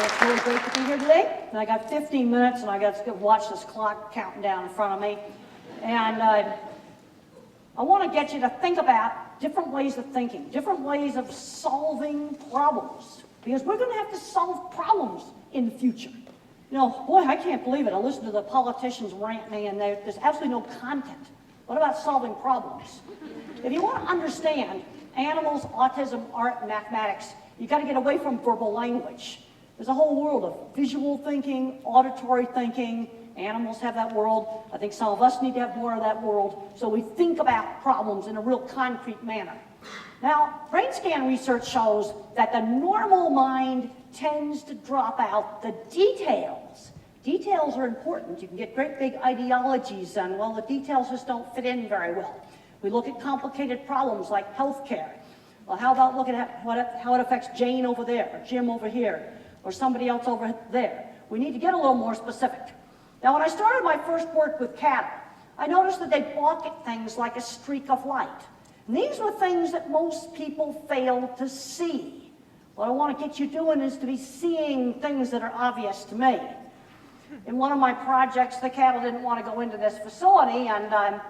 It's really great to be here today. And I got 15 minutes, and I got to watch this clock counting down in front of me. And I want to get you to think about different ways of thinking, different ways of solving problems, because we're going to have to solve problems in the future. You know, boy, I can't believe it. I listen to the politicians ranting, and there's absolutely no content. What about solving problems? If you want to understand animals, autism, art, mathematics, you've got to get away from verbal language. There's a whole world of visual thinking, auditory thinking. Animals have that world. I think some of us need to have more of that world, so we think about problems in a real concrete manner. Now, brain scan research shows that the normal mind tends to drop out the details. Details are important. You can get great big ideologies, and well, the details just don't fit in very well. We look at complicated problems like healthcare. Well, how about looking at how it affects Jane over there, or Jim over here, or somebody else over there? We need to get a little more specific. Now, when I started my first work with cattle, I noticed that they balk at things like a streak of light. And these were things that most people fail to see. What I want to get you doing is to be seeing things that are obvious to me. In one of my projects, the cattle didn't want to go into this facility, and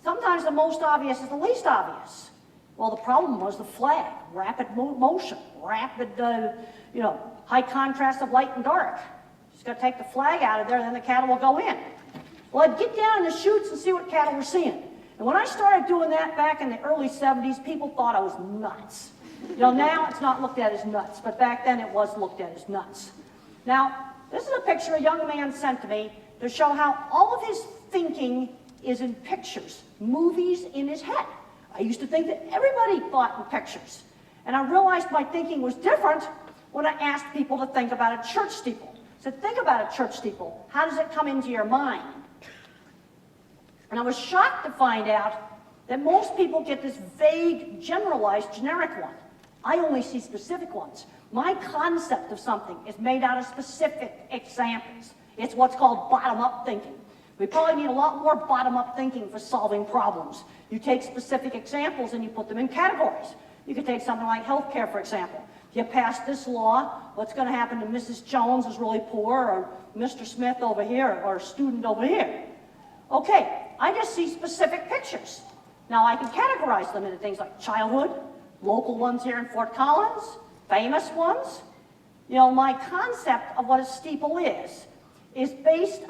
sometimes the most obvious is the least obvious. Well, the problem was the flag, rapid motion, rapid, high contrast of light and dark. Just got to take the flag out of there, and then the cattle will go in. Well, I'd get down in the chutes and see what cattle were seeing. And when I started doing that back in the early 70s, people thought I was nuts. You know, now it's not looked at as nuts, but back then it was looked at as nuts. Now, this is a picture a young man sent to me to show how all of his thinking is in pictures, movies in his head. I used to think that everybody thought in pictures. And I realized my thinking was different when I asked people to think about a church steeple. So think about a church steeple. How does it come into your mind? And I was shocked to find out that most people get this vague, generalized, generic one. I only see specific ones. My concept of something is made out of specific examples. It's what's called bottom-up thinking. We probably need a lot more bottom-up thinking for solving problems. You take specific examples and you put them in categories. You could take something like healthcare, for example. If you pass this law, what's going to happen to Mrs. Jones who's really poor, or Mr. Smith over here, or a student over here? Okay, I just see specific pictures. Now I can categorize them into things like childhood, local ones here in Fort Collins, famous ones. You know, my concept of what a steeple is based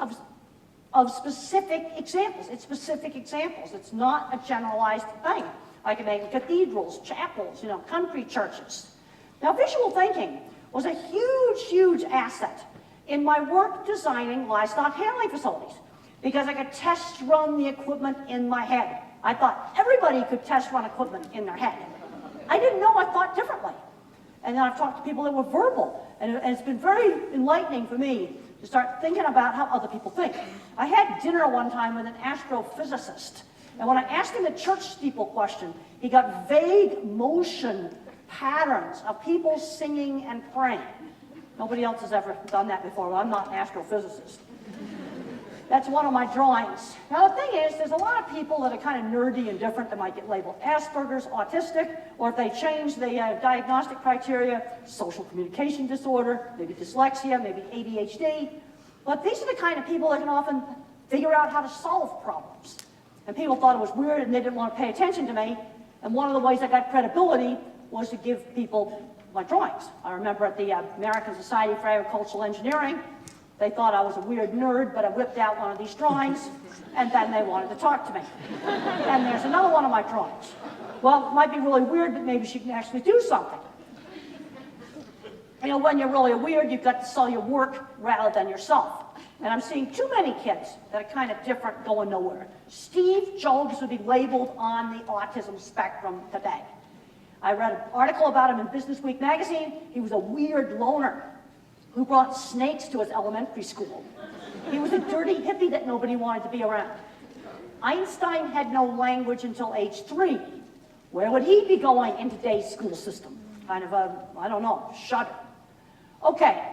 of specific examples. It's specific examples. It's not a generalized thing. I can make cathedrals, chapels, country churches. Now, visual thinking was a huge, huge asset in my work designing livestock handling facilities, because I could test run the equipment in my head. I thought everybody could test run equipment in their head. I didn't know I thought differently. And then I've talked to people that were verbal, and it's been very enlightening for me to start thinking about how other people think. I had dinner one time with an astrophysicist, and when I asked him the church steeple question, he got vague motion patterns of people singing and praying. Nobody else has ever done that before. Well, I'm not an astrophysicist. That's one of my drawings. Now, the thing is, there's a lot of people that are kind of nerdy and different that might get labeled Asperger's, autistic, or if they change the diagnostic criteria, social communication disorder, maybe dyslexia, maybe ADHD. But these are the kind of people that can often figure out how to solve problems. And people thought it was weird and they didn't want to pay attention to me. And one of the ways I got credibility was to give people my drawings. I remember at the American Society for Agricultural Engineering, they thought I was a weird nerd, but I whipped out one of these drawings, and then they wanted to talk to me. And there's another one of my drawings. Well, it might be really weird, but maybe she can actually do something. You know, when you're really weird, you've got to sell your work rather than yourself. And I'm seeing too many kids that are kind of different, going nowhere. Steve Jobs would be labeled on the autism spectrum today. I read an article about him in Business Week magazine. He was a weird loner who brought snakes to his elementary school. He was a dirty hippie that nobody wanted to be around. Einstein had no language until age 3. Where would he be going in today's school system? Kind of a, I don't know, shudder. Okay,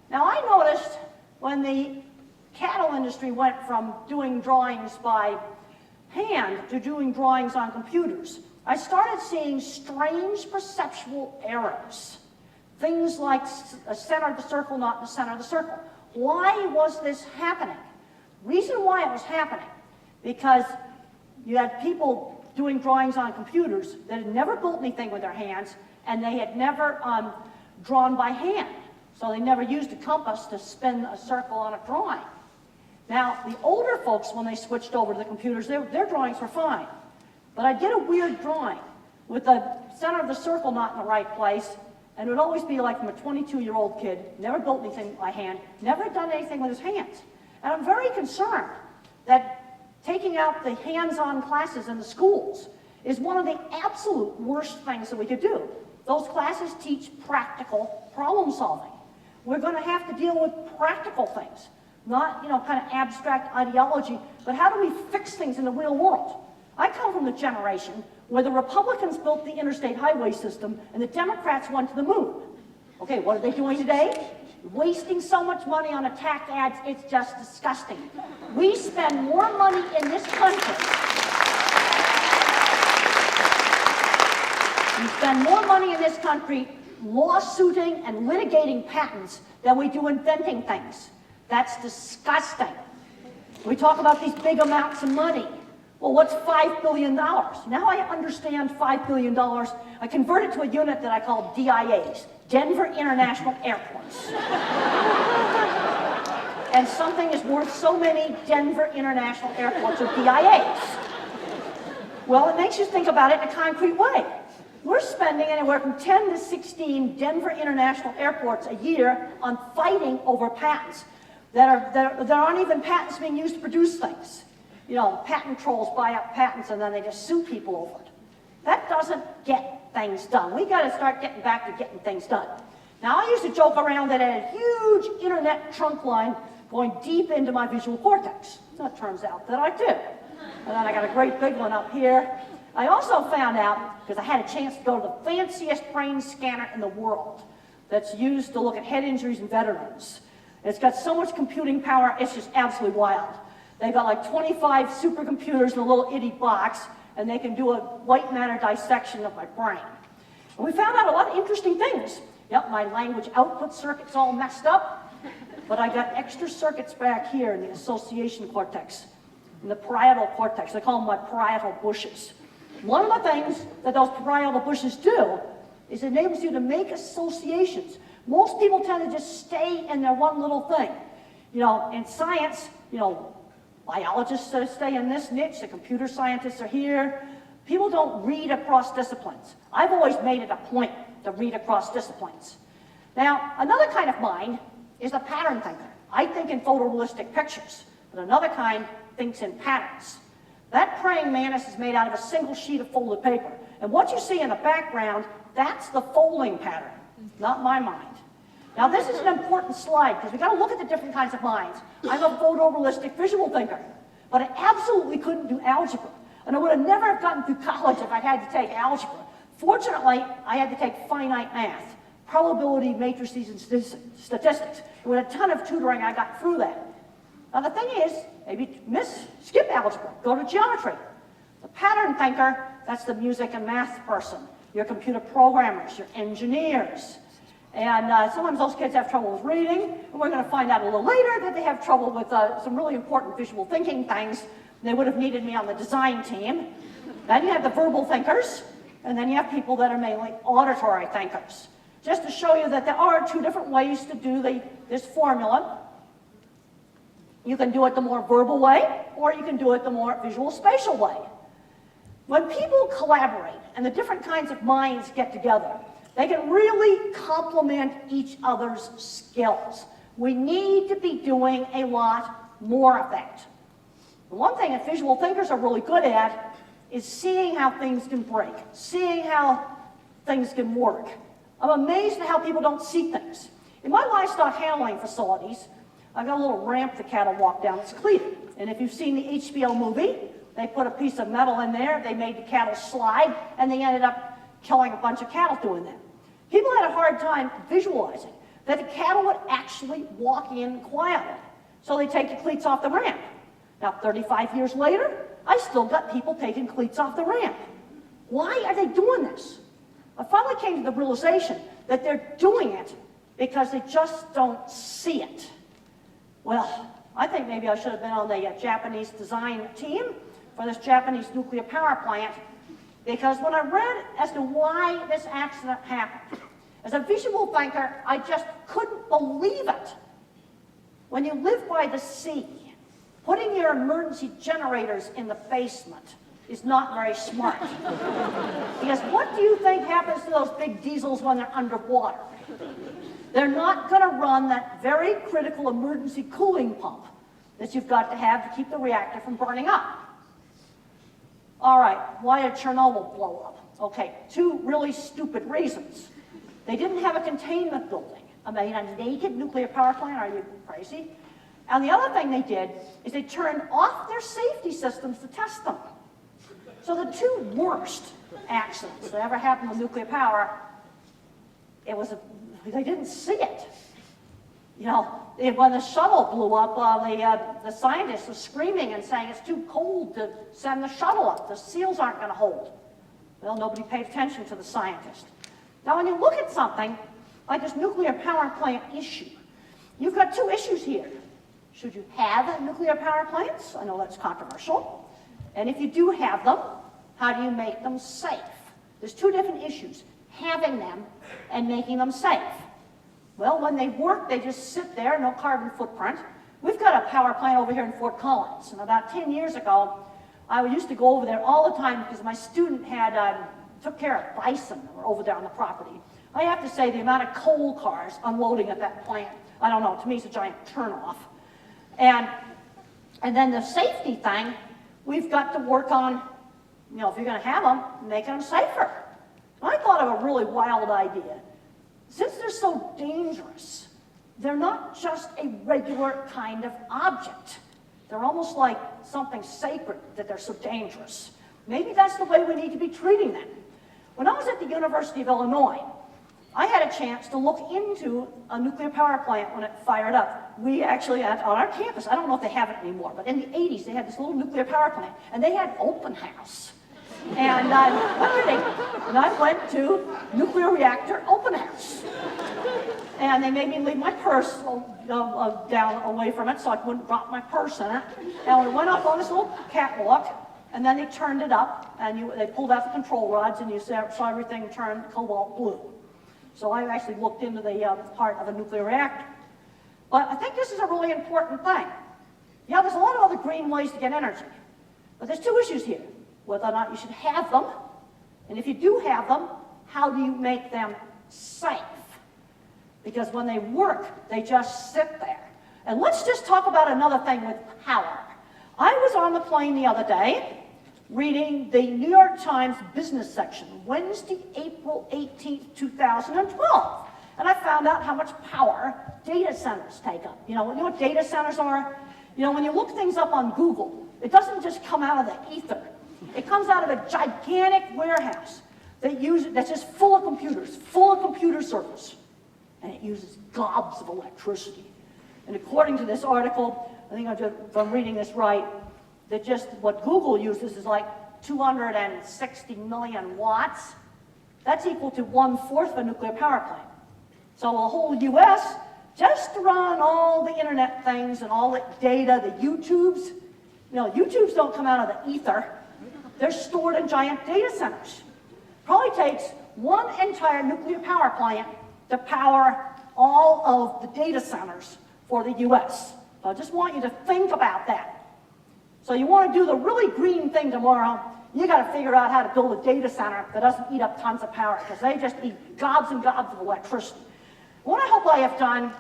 now I noticed when the cattle industry went from doing drawings by hand to doing drawings on computers, I started seeing strange perceptual errors. Things like center of the circle, not the center of the circle. Why was this happening? Reason why it was happening, because you had people doing drawings on computers that had never built anything with their hands, and they had never drawn by hand. So they never used a compass to spin a circle on a drawing. Now, the older folks, when they switched over to the computers, their drawings were fine. But I'd get a weird drawing with the center of the circle not in the right place, and it would always be like from a 22-year-old kid, never built anything by hand, never done anything with his hands. And I'm very concerned that taking out the hands-on classes in the schools is one of the absolute worst things that we could do. Those classes teach practical problem solving. We're going to have to deal with practical things, not, kind of abstract ideology, but how do we fix things in the real world? I come from the generation where the Republicans built the interstate highway system and the Democrats went to the moon. Okay, what are they doing today? Wasting so much money on attack ads, it's just disgusting. We spend more money in this country. We spend more money in this country lawsuiting and litigating patents than we do inventing things. That's disgusting. We talk about these big amounts of money. Well, what's $5 billion? Now I understand $5 billion. I converted to a unit that I call DIAs, Denver International Airports. And something is worth so many Denver International Airports or DIAs. Well, it makes you think about it in a concrete way. We're spending anywhere from 10 to 16 Denver International Airports a year on fighting over patents that aren't even patents being used to produce things. Patent trolls buy up patents and then they just sue people over it. That doesn't get things done. We got to start getting back to getting things done. Now, I used to joke around that I had a huge internet trunk line going deep into my visual cortex. Well, it turns out that I do. And then I got a great big one up here. I also found out, because I had a chance to go to the fanciest brain scanner in the world that's used to look at head injuries in veterans. It's got so much computing power, it's just absolutely wild. They've got like 25 supercomputers in a little itty box, and they can do a white matter dissection of my brain. And we found out a lot of interesting things. Yep, my language output circuit's all messed up, but I got extra circuits back here in the association cortex, in the parietal cortex. They call them my parietal bushes. One of the things that those parietal bushes do is it enables you to make associations. Most people tend to just stay in their one little thing. In science, biologists stay in this niche, the computer scientists are here. People don't read across disciplines. I've always made it a point to read across disciplines. Now, another kind of mind is a pattern thinker. I think in photorealistic pictures, but another kind thinks in patterns. That praying mantis is made out of a single sheet of folded paper. And what you see in the background, that's the folding pattern, not my mind. Now, this is an important slide because we've got to look at the different kinds of minds. I'm a photorealistic visual thinker, but I absolutely couldn't do algebra. And I would have never have gotten through college if I had to take algebra. Fortunately, I had to take finite math, probability, matrices, and statistics. And with a ton of tutoring, I got through that. Now, the thing is, maybe skip algebra, go to geometry. The pattern thinker, that's the music and math person. Your computer programmers, your engineers. And sometimes those kids have trouble with reading, and we're going to find out a little later that they have trouble with some really important visual thinking things. They would have needed me on the design team. Then you have the verbal thinkers, and then you have people that are mainly auditory thinkers. Just to show you that there are two different ways to do this formula. You can do it the more verbal way, or you can do it the more visual spatial way. When people collaborate and the different kinds of minds get together, they can really complement each other's skills. We need to be doing a lot more of that. The one thing that visual thinkers are really good at is seeing how things can break, seeing how things can work. I'm amazed at how people don't see things. In my livestock handling facilities, I've got a little ramp the cattle walk down. It's cleated. And if you've seen the HBO movie, they put a piece of metal in there, they made the cattle slide, and they ended up killing a bunch of cattle doing that. People had a hard time visualizing that the cattle would actually walk in quietly. So they take the cleats off the ramp. Now, 35 years later, I still got people taking cleats off the ramp. Why are they doing this? I finally came to the realization that they're doing it because they just don't see it. Well, I think maybe I should have been on the Japanese design team for this Japanese nuclear power plant, because when I read as to why this accident happened, as a visual thinker, I just couldn't believe it. When you live by the sea, putting your emergency generators in the basement is not very smart. Because what do you think happens to those big diesels when they're underwater? They're not going to run that very critical emergency cooling pump that you've got to have to keep the reactor from burning up. All right, why did Chernobyl blow up? Okay, two really stupid reasons. They didn't have a containment building. I mean, a naked nuclear power plant, are you crazy? And the other thing they did is they turned off their safety systems to test them. So the two worst accidents that ever happened with nuclear power, they didn't see it. You know, when the shuttle blew up, the scientists were screaming and saying it's too cold to send the shuttle up. The seals aren't going to hold. Well, nobody paid attention to the scientists. Now, when you look at something like this nuclear power plant issue, you've got two issues here. Should you have nuclear power plants? I know that's controversial. And if you do have them, how do you make them safe? There's two different issues, having them and making them safe. Well, when they work, they just sit there, no carbon footprint. We've got a power plant over here in Fort Collins, and about 10 years ago, I used to go over there all the time because my student took care of bison that were over there on the property. I have to say, the amount of coal cars unloading at that plant, I don't know, to me it's a giant turnoff. And then the safety thing, we've got to work on, you know, if you're going to have them, making them safer. I thought of a really wild idea. Since they're so dangerous, they're not just a regular kind of object. They're almost like something sacred that they're so dangerous. Maybe that's the way we need to be treating them. When I was at the University of Illinois, I had a chance to look into a nuclear power plant when it fired up. We actually, on our campus, I don't know if they have it anymore, but in the 80s, they had this little nuclear power plant, and they had open house. And I went to nuclear reactor open house. And they made me leave my purse down away from it so I wouldn't drop my purse in it. And we went up on this little catwalk, and then they turned it up, and they pulled out the control rods, and you saw everything turn cobalt blue. So I actually looked into the part of a nuclear reactor. But I think this is a really important thing. Yeah, there's a lot of other green ways to get energy. But there's two issues here. Whether or not you should have them, and if you do have them, how do you make them safe? Because when they work, they just sit there. And let's just talk about another thing with power. I was on the plane the other day reading the New York Times business section, Wednesday, April 18th, 2012. And I found out how much power data centers take up. You know what data centers are? You know, when you look things up on Google, it doesn't just come out of the ether. It comes out of a gigantic warehouse that's just full of computer servers. And it uses gobs of electricity. And according to this article, I think if I'm reading this right, that just what Google uses is like 260 million watts. That's equal to 1/4 of a nuclear power plant. So the whole US, just to run all the internet things and all the data, the YouTubes, YouTubes don't come out of the ether. They're stored in giant data centers. Probably takes one entire nuclear power plant to power all of the data centers for the US. So I just want you to think about that. So you want to do the really green thing tomorrow, you got to figure out how to build a data center that doesn't eat up tons of power, because they just eat gobs and gobs of electricity. What I hope I have done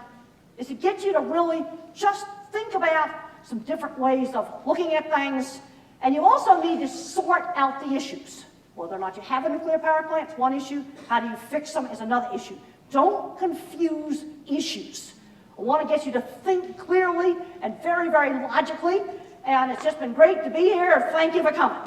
is to get you to really just think about some different ways of looking at things. And you also need to sort out the issues. Whether or not you have a nuclear power plant is one issue. How do you fix them is another issue. Don't confuse issues. I want to get you to think clearly and very, very logically. And it's just been great to be here. Thank you for coming.